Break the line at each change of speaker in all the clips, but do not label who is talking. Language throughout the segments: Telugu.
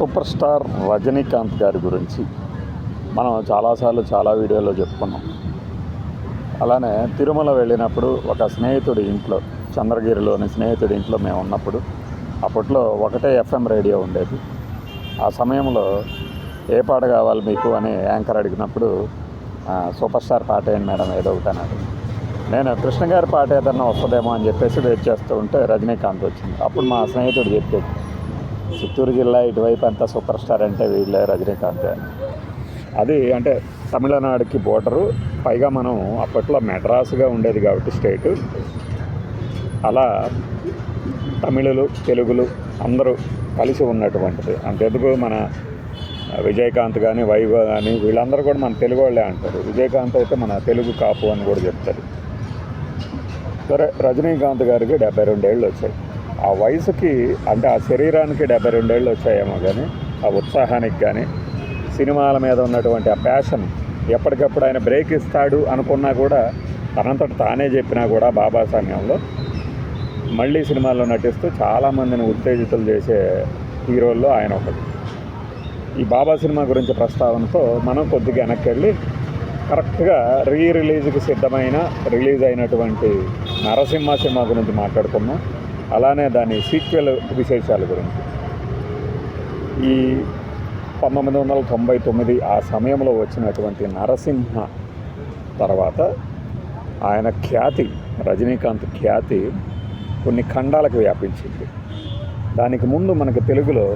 సూపర్ స్టార్ రజనీకాంత్ గారి గురించి మనం చాలాసార్లు చాలా వీడియోలో చెప్పుకున్నాం. అలానే తిరుమల వెళ్ళినప్పుడు ఒక స్నేహితుడి ఇంట్లో, చంద్రగిరిలోని స్నేహితుడి ఇంట్లో మేము ఉన్నప్పుడు, అప్పట్లో ఒకటే ఎఫ్ఎం రేడియో ఉండేది. ఆ సమయంలో ఏ పాట కావాలి మీకు అని యాంకర్ అడిగినప్పుడు సూపర్ స్టార్ పాట ఏంటి మేడం ఏదో ఒకటి అన్నాడు. నేను కృష్ణ గారి పాట ఏదన్నా వస్తుందేమో అని చెప్పేసి వెయిట్ చేస్తూ ఉంటే రజనీకాంత్ వచ్చింది. అప్పుడు మా స్నేహితుడు చెప్పేది, చిత్తూరు జిల్లా ఇటువైపు అంతా సూపర్ స్టార్ అంటే వీళ్ళే రజనీకాంత్ అని. అది అంటే తమిళనాడుకి బోర్డరు, పైగా మనం అప్పట్లో మెడ్రాస్గా ఉండేది కాబట్టి స్టేటు, అలా తమిళులు తెలుగులు అందరూ కలిసి ఉన్నటువంటిది. అంతెందుకు మన విజయకాంత్ కానీ వైభవ్ కానీ వీళ్ళందరూ కూడా మన తెలుగు వాళ్ళే అంటారు. విజయకాంత్ అయితే మన తెలుగు కాపు అని కూడా చెప్తారు. సరే, రజనీకాంత్ గారికి 72 ఏళ్ళు వచ్చాయి. ఆ వయసుకి అంటే ఆ శరీరానికి 72 ఏళ్ళు వచ్చాయేమో కానీ ఆ ఉత్సాహానికి కానీ సినిమాల మీద ఉన్నటువంటి ఆ ప్యాషన్, ఎప్పటికప్పుడు ఆయన బ్రేక్ ఇస్తాడు అనుకున్నా కూడా తనంతట తానే చెప్పినా కూడా బాబా సమయంలో మళ్ళీ సినిమాల్లో నటిస్తూ చాలామందిని ఉత్తేజితులు చేసే హీరోల్లో ఆయన ఒకటి. ఈ బాబా సినిమా గురించి ప్రస్తావనతో మనం కొద్దిగా వెనక్కి వెళ్ళి కరెక్ట్గా రిలీజ్కి సిద్ధమైన రిలీజ్ అయినటువంటి నరసింహ సినిమా గురించి మాట్లాడుకున్నాం. అలానే దాని సీక్వెల్ విశేషాల గురించి. ఈ 1999 ఆ సమయంలో వచ్చినటువంటి నరసింహ తర్వాత ఆయన ఖ్యాతి, రజనీకాంత్ ఖ్యాతి కొన్ని ఖండాలకు వ్యాపించింది. దానికి ముందు మనకు తెలుగులో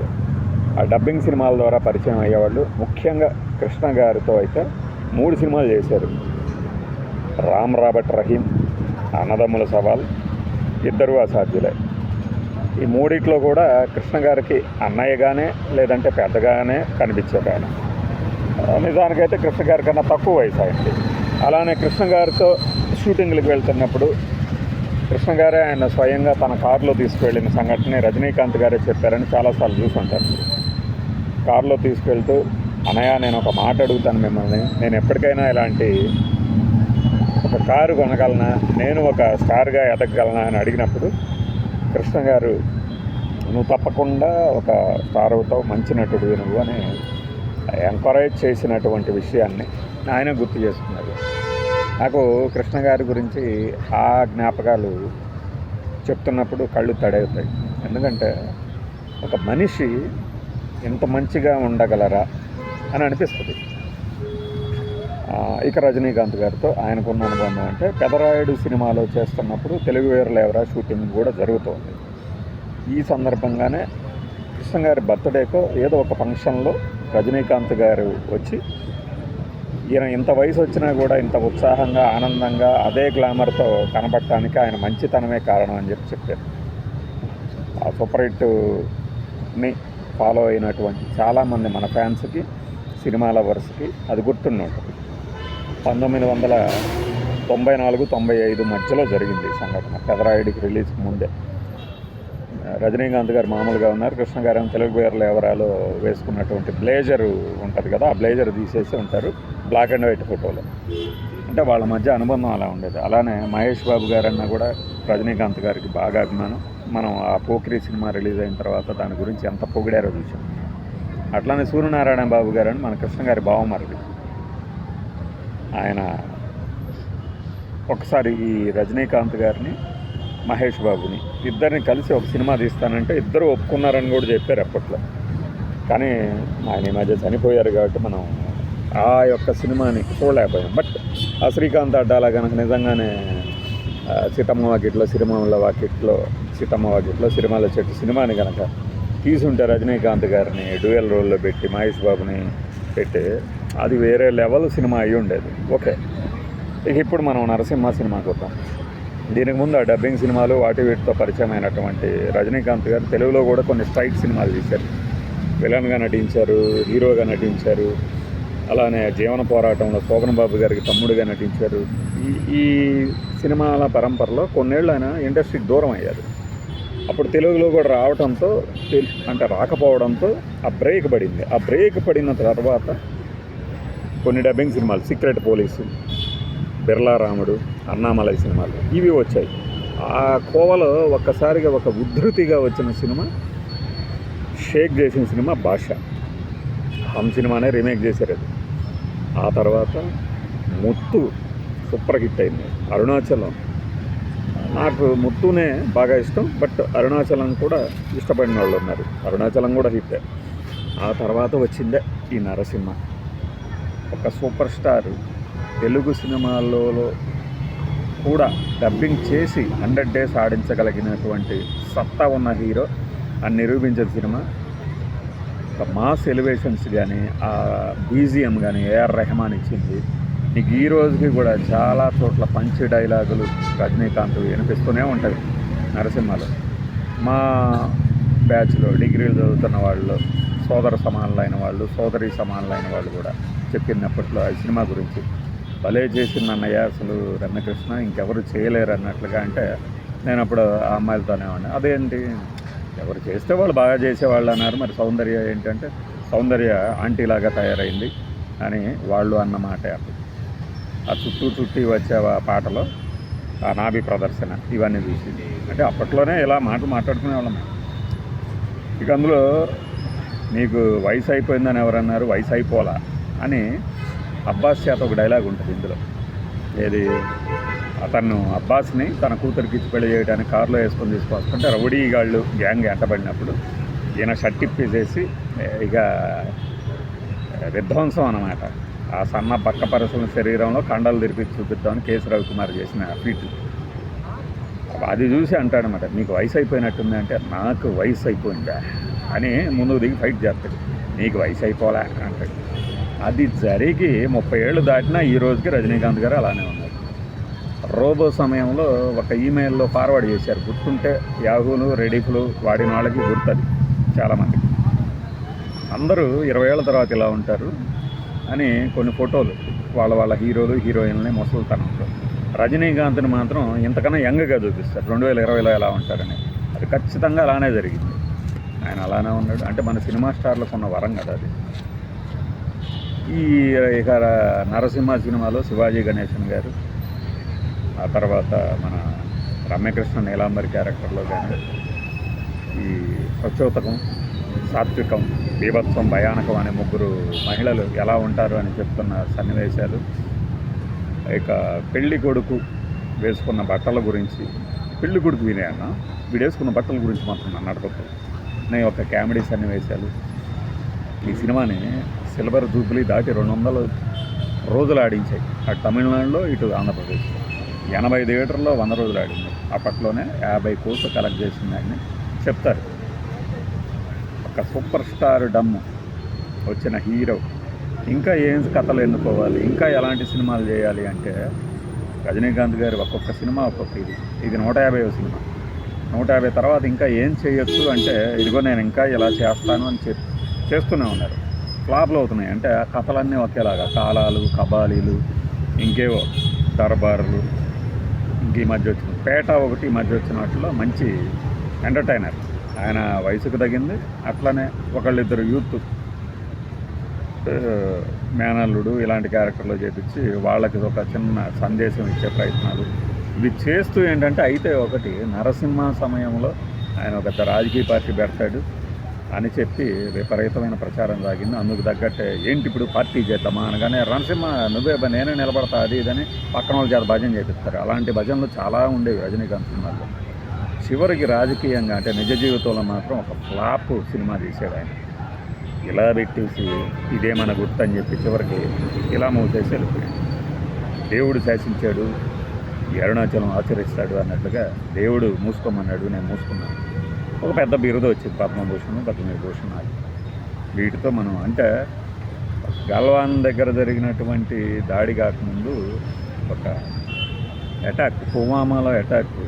ఆ డబ్బింగ్ సినిమాల ద్వారా పరిచయం అయ్యేవాళ్ళు. ముఖ్యంగా కృష్ణ గారితో అయితే 3 సినిమాలు చేశారు. రామ్ రాబర్ట్ రహీం, అన్నదమ్ముల సవాల్, ఇద్దరు అసాధ్యులే. ఈ మూడిట్లో కూడా కృష్ణ గారికి అన్నయ్యగానే లేదంటే పెద్దగానే కనిపించారు ఆయన. నిజానికైతే కృష్ణ గారి కన్నా తక్కువ వయసు అయింది. అలానే కృష్ణ గారితో షూటింగ్లకు వెళ్తున్నప్పుడు కృష్ణ గారే ఆయన స్వయంగా తన కారులో తీసుకువెళ్ళిన సంఘటన రజనీకాంత్ గారే చెప్పారని చాలాసార్లు చూసుంటారు. కారులో తీసుకెళ్తూ, అన్నయ్య నేను ఒక మాట అడుగుతాను మిమ్మల్ని, నేను ఎప్పటికైనా ఇలాంటి ఒక కారు కొనగలనా, నేను ఒక స్టార్గా ఎదగగలనా అని అడిగినప్పుడు కృష్ణ గారు నువ్వు తప్పకుండా ఒక స్టార్ అవుతావు, మంచి నటుడు నువ్వు అని ఎంకరేజ్ చేసినటువంటి విషయాన్ని ఆయన గుర్తు చేసుకున్నారు. నాకు కృష్ణ గారి గురించి ఆ జ్ఞాపకాలు చెప్తున్నప్పుడు కళ్ళు తడవుతాయి. ఎందుకంటే ఒక మనిషి ఎంత మంచిగా ఉండగలరా అని అనిపిస్తుంది. ఇక రజనీకాంత్ గారితో ఆయనకున్న అనుబంధం అంటే పెదరాయుడు సినిమాలో చేస్తున్నప్పుడు తెలుగు వీరులు ఎవరా షూటింగ్ కూడా జరుగుతుంది. ఈ సందర్భంగానే కృష్ణ గారి బర్త్డేకో ఏదో ఒక ఫంక్షన్లో రజనీకాంత్ గారు వచ్చి, ఈయన ఇంత వయసు వచ్చినా కూడా ఇంత ఉత్సాహంగా ఆనందంగా అదే గ్లామర్తో కనపడటానికి ఆయన మంచితనమే కారణం అని చెప్పారు. ఆ సూపర్ హిట్ని ఫాలో అయినటువంటి చాలామంది మన ఫ్యాన్స్కి, సినిమా లవర్స్కి అది గుర్తుండి ఉంటుంది. 1994-95 మధ్యలో జరిగింది ఈ సంఘటన. పెదరాయుడికి రిలీజ్కి ముందే. రజనీకాంత్ గారు మామూలుగా ఉన్నారు, కృష్ణ గారు తెలుగు వీరుల ఎవరాలో వేసుకున్నటువంటి బ్లేజరు ఉంటుంది కదా, ఆ బ్లేజర్ తీసేసి ఉంటారు బ్లాక్ అండ్ వైట్ ఫోటోలో. అంటే వాళ్ళ మధ్య అనుబంధం అలా ఉండేది. అలానే మహేష్ బాబు గారన్నా కూడా రజనీకాంత్ గారికి బాగా అభిమానం. మనం ఆ పోకిరి సినిమా రిలీజ్ అయిన తర్వాత దాని గురించి ఎంత పొగిడారో చూసాం. అట్లానే సూర్యనారాయణ బాబు గారు అని మన కృష్ణ గారి బావమరిది, ఆయన ఒకసారి ఈ రజనీకాంత్ గారిని మహేష్ బాబుని ఇద్దరిని కలిసి ఒక సినిమా తీస్తానంటే ఇద్దరు ఒప్పుకున్నారని కూడా చెప్పారు అప్పట్లో. కానీ ఆయన ఈ మధ్య చనిపోయారు కాబట్టి మనం ఆ యొక్క సినిమాని చూడలేకపోయాం. బట్ ఆ శ్రీకాంత్ అడ్డాలా కనుక నిజంగానే సీతమ్మ వాకిట్లో సిరిమాల చెట్టు సినిమాని కనుక తీసుంటే రజనీకాంత్ గారిని డ్యూయల్ రోల్లో పెట్టి మహేష్ బాబుని పెట్టి అది వేరే లెవెల్ సినిమా అయ్యి ఉండేది. ఓకే, ఇక ఇప్పుడు మనం నరసింహ సినిమాకి వద్దాం. దీనికి ముందు ఆ డబ్బింగ్ సినిమాలు వాటి వీటితో పరిచయం అయినటువంటి రజనీకాంత్ గారు తెలుగులో కూడా కొన్ని స్ట్రైట్ సినిమాలు తీశారు. విలన్గా నటించారు, హీరోగా నటించారు. అలానే జీవన పోరాటంలో శోభన్ బాబు గారికి తమ్ముడిగా నటించారు. ఈ సినిమాల పరంపరలో కొన్నేళ్ళు ఆయన ఇండస్ట్రీకి దూరం అయ్యారు. అప్పుడు తెలుగులో కూడా రావడంతో అంటే రాకపోవడంతో ఆ బ్రేక్ పడింది. ఆ బ్రేక్ పడిన తర్వాత కొన్ని డబ్బింగ్ సినిమాలు, సీక్రెట్ పోలీసు, బిర్లా రాముడు, అన్నామలై సినిమాలు ఇవి వచ్చాయి. ఆ కోవలో ఒక్కసారిగా ఒక ఉద్ధృతిగా వచ్చిన సినిమా షేక్ చేసిన సినిమా భాష. హమ్ సినిమానే రీమేక్ చేశారు అది. ఆ తర్వాత ముత్తు సూపర్ హిట్ అయింది. అరుణాచలం, నాకు ముత్తునే బాగా ఇష్టం, బట్ అరుణాచలం కూడా ఇష్టపడిన వాళ్ళు ఉన్నారు. అరుణాచలం కూడా హిట్. ఆ తర్వాత వచ్చిందే ఈ నరసింహ. ఒక సూపర్ స్టార్ తెలుగు సినిమాల్లో కూడా డబ్బింగ్ చేసి 100 days ఆడించగలిగినటువంటి సత్తా ఉన్న హీరో అని నిరూపించిన సినిమా. మాస్ ఎలివేషన్స్ కానీ, ఆ బీజిఎం కానీ ఏఆర్ రెహమాన్ ఇచ్చింది. నీకు ఈ రోజుకి కూడా చాలా చోట్ల పంచి డైలాగులు రజనీకాంత్ వినిపిస్తూనే ఉంటుంది నరసింహలో. మా బ్యాచ్లో డిగ్రీలు చదువుతున్న వాళ్ళు, సోదర సమానులైన వాళ్ళు, సోదరి సమానులైన వాళ్ళు కూడా చెప్పినప్పట్లో ఆ సినిమా గురించి భలే చేసింది అన్నయ్య, అసలు రమ్యకృష్ణ ఇంకెవరు చేయలేరు అన్నట్లుగా. అంటే నేను అప్పుడు ఆ అమ్మాయిలతోనే ఉన్నా, అదేంటి ఎవరు చేస్తే వాళ్ళు బాగా చేసేవాళ్ళు అన్నారు, మరి సౌందర్య ఏంటంటే సౌందర్య ఆంటీలాగా తయారైంది అని వాళ్ళు అన్నమాట. అప్పుడు ఆ చుట్టి వచ్చే పాటలో ఆ నాభి ప్రదర్శన ఇవన్నీ చూసింది. అంటే అప్పట్లోనే ఇలా మాట్లాడుకునే వాళ్ళం. ఇక అందులో నీకు వయసు అయిపోయిందని ఎవరన్నారు, వయసు అయిపోలా అని అబ్బాస్ చేత ఒక డైలాగ్ ఉంటుంది ఇందులో. ఏది, అతను అబ్బాస్ని తన కూతురికి ఇచ్చి పెళ్లి చేయడానికి కారులో వేసుకొని తీసుకొస్తుంటే రౌడీగాళ్ళు గ్యాంగ్ ఎంటబడినప్పుడు ఈయన షర్ట్ ఇప్పేసేసి ఇక విధ్వంసం అన్నమాట. ఆ సన్న పక్క పరసల శరీరంలో కండలు తిరిపి చూపిద్దామని కేసీ రవికుమార్ చేసిన ఫీట్. అది చూసి అంటాడనమాట, నీకు వయసు అయిపోయినట్టుంది అంటే, నాకు వయసు అయిపోయిందా అని ముందుకు దిగి ఫైట్ చేస్తాడు. నీకు వయసు అయిపోలే అంటాడు. అది జరిగి 30 ఏళ్ళు దాటినా ఈ రోజుకి రజనీకాంత్ గారు అలానే ఉన్నారు. రోబో సమయంలో ఒక ఈమెయిల్లో ఫార్వర్డ్ చేశారు, గుర్తుంటే యాహూలు రెడీఫ్లు వాడిన వాళ్ళకి గుర్తుంది చాలామంది. అందరూ 20 ఏళ్ళ తర్వాత ఇలా ఉంటారు అని కొన్ని ఫోటోలు వాళ్ళ హీరోలు హీరోయిన్లని ముసలితనంలో. రజనీకాంత్ని మాత్రం ఇంతకన్నా యంగ్గా చూపిస్తారు 2020లో ఎలా ఉంటారని. అది ఖచ్చితంగా అలానే జరిగింది. ఆయన అలానే ఉన్నాడు. అంటే మన సినిమా స్టార్లకు ఉన్న వరం కదా అది. ఈ ఇక నరసింహ సినిమాలో శివాజీ గణేశన్ గారు, ఆ తర్వాత మన రమ్యకృష్ణ నీలాంబరి క్యారెక్టర్లో కానీ ఈ స్వచ్ఛోతకం, సాత్వికం, బీభత్సం, భయానకం అనే ముగ్గురు మహిళలు ఎలా ఉంటారు అని చెప్తున్న సన్నివేశాలు. ఇక పెళ్లి కొడుకు వేసుకున్న బట్టల గురించి, పెళ్లి కొడుకు వినే వీడు వేసుకున్న బట్టల గురించి మాత్రం నన్ను అడగొద్దు. నేను ఒక కామెడీ సన్నివేశాలు. ఈ సినిమాని సిల్వర్ జూబ్లీ దాటి 200 రోజులు ఆడించాయి. అటు తమిళనాడులో ఇటు ఆంధ్రప్రదేశ్లో 80 థియేటర్లో 100 రోజులు ఆడింది. అప్పట్లోనే 50 కోట్లు కలెక్ట్ చేసిందని చెప్తారు. ఒక సూపర్ స్టార్ డమ్ము వచ్చిన హీరో ఇంకా ఏం కథలు ఎన్నుకోవాలి, ఇంకా ఎలాంటి సినిమాలు చేయాలి అంటే రజనీకాంత్ గారు ఒక్కొక్క సినిమా ఒక్కొక్క ఇది 150వ సినిమా. 150 తర్వాత ఇంకా ఏం చేయొచ్చు అంటే, ఇదిగో నేను ఇంకా ఇలా చేస్తాను అని చేస్తూనే ఉన్నారు. ఫ్లాప్లు అవుతున్నాయి. అంటే ఆ కథలన్నీ ఒకేలాగా, కాలాలు, కబాలీలు, ఇంకేవో దర్బార్లు, ఇంక ఈ మధ్య వచ్చిన పేట ఒకటి, ఈ మధ్య వచ్చిన వాటిలో మంచి ఎంటర్టైనర్. ఆయన వయసుకు తగింది. అట్లనే ఒకళ్ళిద్దరు యూత్ మేనల్లుడు ఇలాంటి క్యారెక్టర్లో చేపించి వాళ్ళకి ఒక చిన్న సందేశం ఇచ్చే ప్రయత్నాలు ఇవి చేస్తూ ఏంటంటే, అయితే ఒకటి నరసింహ సమయంలో ఆయన ఒక రాజకీయ పార్టీ పెడతాడు అని చెప్పి విపరీతమైన ప్రచారం సాగింది. అందుకు తగ్గట్టే ఏంటి ఇప్పుడు పార్టీ చేద్దామా అనగానే, నరసింహ నువ్వే నేనే నిలబడతా అది ఇదని పక్కన వాళ్ళ చేత భజన చేపిస్తారు. అలాంటి భజనలు చాలా ఉండేవి రజనీకాంత్ సినిమాల్లో. చివరికి రాజకీయంగా అంటే నిజ జీవితంలో మాత్రం ఒక ఫ్లాప్ సినిమా తీసాడు ఆయన. ఇలా పెట్టేసి ఇదే మన గుర్తు అని చెప్పి చివరికి ఇలా మూసేసి వెళ్ళిపోయాడు. దేవుడు శాసించాడు, ఈ అరుణాచలం ఆచరిస్తాడు అన్నట్లుగా దేవుడు మూసుకోమన్నాడు, నేను మూసుకున్నాను. ఒక పెద్ద బిరుదు వచ్చింది, పద్మభూషణం, పద్మవిభూషణ్. వీటితో మనం అంటే గల్వాన్ దగ్గర జరిగినటువంటి దాడి కాకముందు ఒక అటాక్, పుల్వామాలో అటాక్,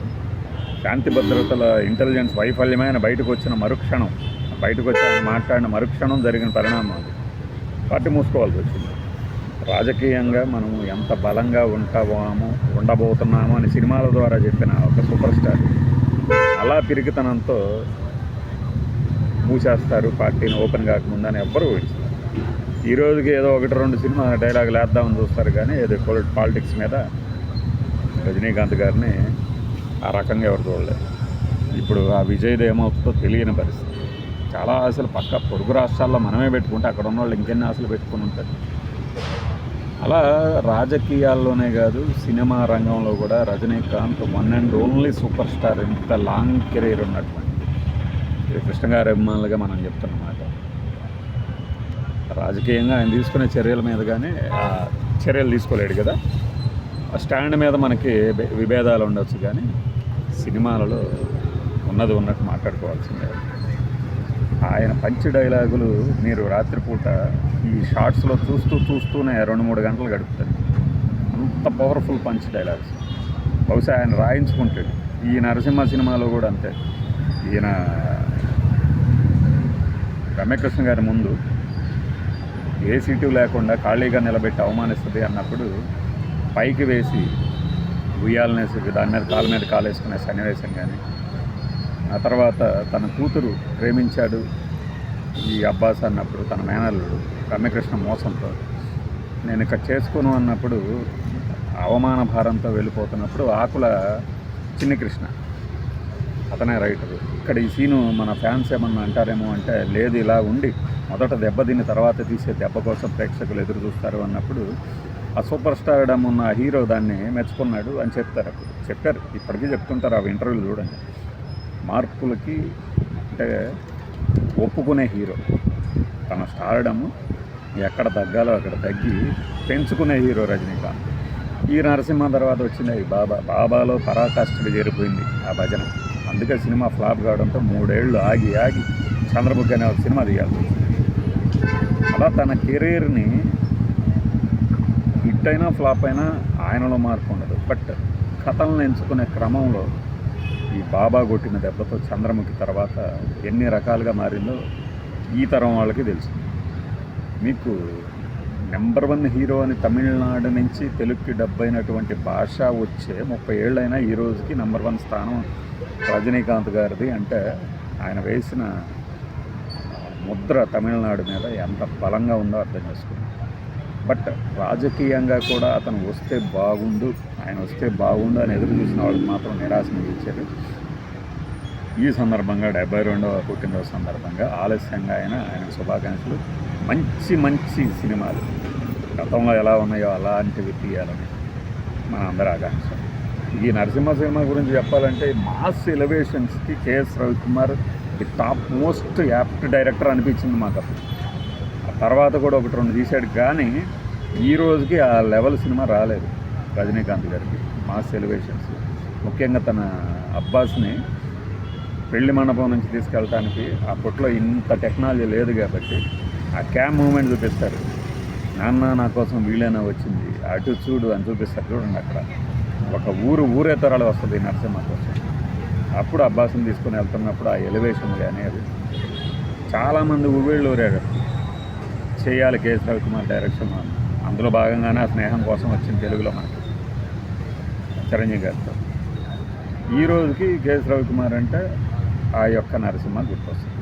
శాంతి భద్రతల ఇంటెలిజెన్స్ వైఫల్యమైన బయటకు వచ్చిన మరుక్షణం, బయటకు వచ్చి ఆయన మాట్లాడిన మరుక్షణం జరిగిన పరిణామం అది. పార్టీ మూసుకోవాల్సి వచ్చింది. రాజకీయంగా మనం ఎంత బలంగా ఉండబోతున్నాము అని సినిమాల ద్వారా చెప్పిన ఒక సూపర్ స్టార్ అలా పిరికితనంతో మూసేస్తారు పార్టీని ఓపెన్ కాకముందని ఎవ్వరూ ఊహించారు. ఈరోజుకి ఏదో 1-2 సినిమా డైలాగులు వేద్దామని చూస్తారు కానీ ఏదో పాలిటిక్స్ మీద రజనీకాంత్ గారిని ఆ రకంగా ఎవరు చూడలేదు. ఇప్పుడు ఆ విజయ్ది ఏమవుతుందో తెలియని పరిస్థితి. చాలా ఆశలు పక్క పొరుగు రాష్ట్రాల్లో మనమే పెట్టుకుంటే అక్కడ ఉన్న వాళ్ళు ఇంకెన్ని ఆశలు పెట్టుకుని ఉంటారు. అలా రాజకీయాల్లోనే కాదు, సినిమా రంగంలో కూడా Rajinikanth one and only super star. ఇంత లాంగ్ కెరీర్ ఉన్నటువంటి కృష్ణ గారి అభిమానులుగా మనం చెప్తున్నమాట. రాజకీయంగా ఆయన తీసుకునే చర్యల మీద కానీ చర్యలు తీసుకోలేడు కదా, ఆ స్టాండ్ మీద మనకి విభేదాలు ఉండొచ్చు, కానీ సినిమాలలో ఉన్నది ఉన్నట్టు మాట్లాడుకోవాల్సిందే. ఆయన పంచ్ డైలాగులు మీరు రాత్రిపూట ఈ షార్ట్స్లో చూస్తూనే 2-3 గంటలు గడుపుతారు. అంత పవర్ఫుల్ పంచ్ డైలాగ్స్. బహుశా ఆయన రాయించుకుంటాడు. ఈ నరసింహ సినిమాలో కూడా అంతే. ఈయన రమ్యకృష్ణ గారి ముందు ఏ సీటు లేకుండా ఖాళీగా నిలబెట్టి అవమానిస్తుంది అన్నప్పుడు పైకి వేసి ఉయ్యాలనేసి దాని మీద కాలు మీద కాలేసుకునే సన్నివేశం కానీ, ఆ తర్వాత తన కూతురు ప్రేమించాడు ఈ అబ్బాస్ అన్నప్పుడు తన మేనల్లుడు రమ్యకృష్ణ మోసంతో నేను ఇక్కడ చేసుకోను అన్నప్పుడు అవమాన భారంతో వెళ్ళిపోతున్నప్పుడు ఆకుల చిన్ని కృష్ణ అతనే రైటరు. ఇక్కడ ఈ సీను మన ఫ్యాన్స్ ఏమన్నా అంటారేమో అంటే, లేదు ఇలా ఉండి మొదట దెబ్బతిని తర్వాత తీసే దెబ్బ కోసం ప్రేక్షకులు ఎదురు చూస్తారు అన్నప్పుడు ఆ సూపర్ స్టార్డమ్ ఉన్న హీరో దాన్ని మెచ్చుకున్నాడు అని చెప్తారు. అప్పుడు చెప్పారు, ఇప్పటికీ చెప్తుంటారు. ఆ ఇంటర్వ్యూలు చూడండి. మార్పులకి అంటే ఒప్పుకునే హీరో, తన స్టార్డమ్ ఎక్కడ తగ్గాలో అక్కడ తగ్గి పెంచుకునే హీరో రజనీకాంత్. ఈ నరసింహ తర్వాత వచ్చింది బాబాలో పరాకాష్ఠకి చేరిపోయింది ఆ భజన. అందుకే సినిమా ఫ్లాప్ కావడంతో 3 ఏళ్ళు ఆగి చంద్రముఖి అనే ఒక సినిమా తీయాల్సి వచ్చింది. అలా తన కెరీర్ని హిట్ అయినా ఫ్లాప్ అయినా ఆయనలో మార్పు ఉండదు. బట్ కథలను ఎంచుకునే క్రమంలో ఈ బాబా కొట్టిన దెబ్బతో చంద్రముఖి తర్వాత ఎన్ని రకాలుగా మారిందో ఈ తరం వాళ్ళకి తెలుసు. మీకు నెంబర్ 1 హీరో అని తమిళనాడు నుంచి తెలుగుకి డబ్ అయినటువంటి భాష వచ్చే 30 ఏళ్ళైనా ఈ రోజుకి నెంబర్ 1 స్థానం రజనీకాంత్ గారిది. అంటే ఆయన వేసిన ముద్ర తమిళనాడు మీద ఎంత బలంగా ఉందో అర్థం చేసుకున్నాం. బట్ రాజకీయంగా కూడా అతను వస్తే బాగుండు, ఆయన వస్తే బాగుండు అని ఎదురు చూసిన వాళ్ళకి మాత్రం నిరాశ మిగిల్చారు. ఈ సందర్భంగా 72వ పుట్టినరోజు సందర్భంగా ఆలస్యంగా ఆయన శుభాకాంక్షలు. మంచి సినిమాలు గతంలో ఎలా ఉన్నాయో అలాంటివి తీయాలని మన అందరి ఆకాంక్ష. ఈ నరసింహ సినిమా గురించి చెప్పాలంటే మాస్ ఎలివేషన్స్కి KS Ravikumar the top most apt director అనిపించింది మాకు. ఆ తర్వాత కూడా 1-2 తీశాడు, కానీ ఈ రోజుకి ఆ లెవెల్ సినిమా రాలేదు రజనీకాంత్ గారికి మాస్ ఎలివేషన్స్. ముఖ్యంగా తన అబ్బాస్ని పెళ్లి మండపం నుంచి తీసుకెళ్ళటానికి అప్పట్లో ఇంత టెక్నాలజీ లేదు కాబట్టి ఆ క్యామ్ మూమెంట్ చూపిస్తారు. నాన్న నా కోసం వీళ్ళైనా వచ్చింది, అటు చూడు అని చూపిస్తారు. చూడండి, అక్కడ ఒక ఊరే తరాలు వస్తుంది నరసింహ కోసం. అప్పుడు అబ్బాస్ని తీసుకుని వెళ్తున్నప్పుడు ఆ ఎలివేషన్ కానీ అది చాలామంది ఊవేళ్ళు ఊరాడు. చేయాలి కేఎస్ రవికుమార్ డైరెక్షన్. అందులో భాగంగానే ఆ స్నేహం కోసం వచ్చింది తెలుగులో మనకి చిరంజీవి గారితో. ఈ రోజుకి కేఎస్ రవికుమార్ అంటే ఆ యొక్క నరసింహ గుర్తొస్తుంది.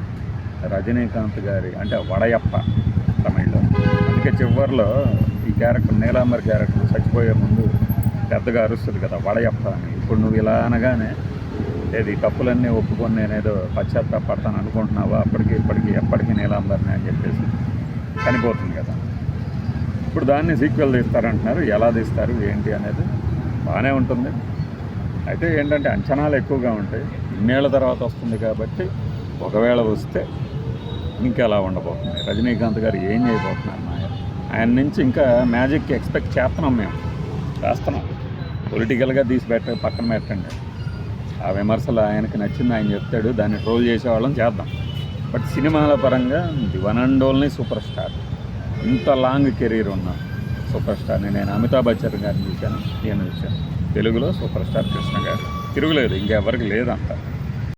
రజనీకాంత్ గారి అంటే వడయప్ప తమిళ్లో. అందుకే చివరిలో ఈ క్యారెక్టర్ నీలాంబర్ క్యారెక్టర్ చచ్చిపోయే ముందు పెద్దగా అరుస్తుంది కదా వడయప్ప అని. ఇప్పుడు నువ్వు ఇలా అనగానే ఏది తప్పులన్నీ ఒప్పుకొని నేనేదో పశ్చాత్తాపడతాను అనుకుంటున్నావా, ఇప్పటికీ ఎప్పటికీ నీలాంబర్ని అని చెప్పేసి చనిపోతుంది కదా. ఇప్పుడు దాన్ని సీక్వెల్ తీస్తారంటున్నారు. ఎలా తీస్తారు ఏంటి అనేది బాగానే ఉంటుంది. అయితే ఏంటంటే అంచనాలు ఎక్కువగా ఉంటాయి. ఇన్నేళ్ల తర్వాత వస్తుంది కాబట్టి ఒకవేళ వస్తే ఇంకెలా ఉండబోతుంది, రజనీకాంత్ గారు ఏం చేయబోతున్నారు, ఆయన నుంచి ఇంకా మ్యాజిక్ ఎక్స్పెక్ట్ చేస్తున్నాం. మేము చేస్తున్నాం. పొలిటికల్గా తీసి పక్కన పెట్టండి. ఆ విమర్శలు ఆయనకి నచ్చింది ఆయన చెప్తాడు, దాన్ని ట్రోల్ చేసేవాళ్ళం చేద్దాం. బట్ సినిమాల పరంగా the one and only super star. ఇంత లాంగ్ కెరీర్ ఉన్న సూపర్ స్టార్ని నేను అమితాబ్ బచ్చన్ గారిని చూశాను, ఈయన చూశాను. తెలుగులో సూపర్ స్టార్ కృష్ణ గారు తిరుగులేదు, ఇంకెవరికి లేదంట.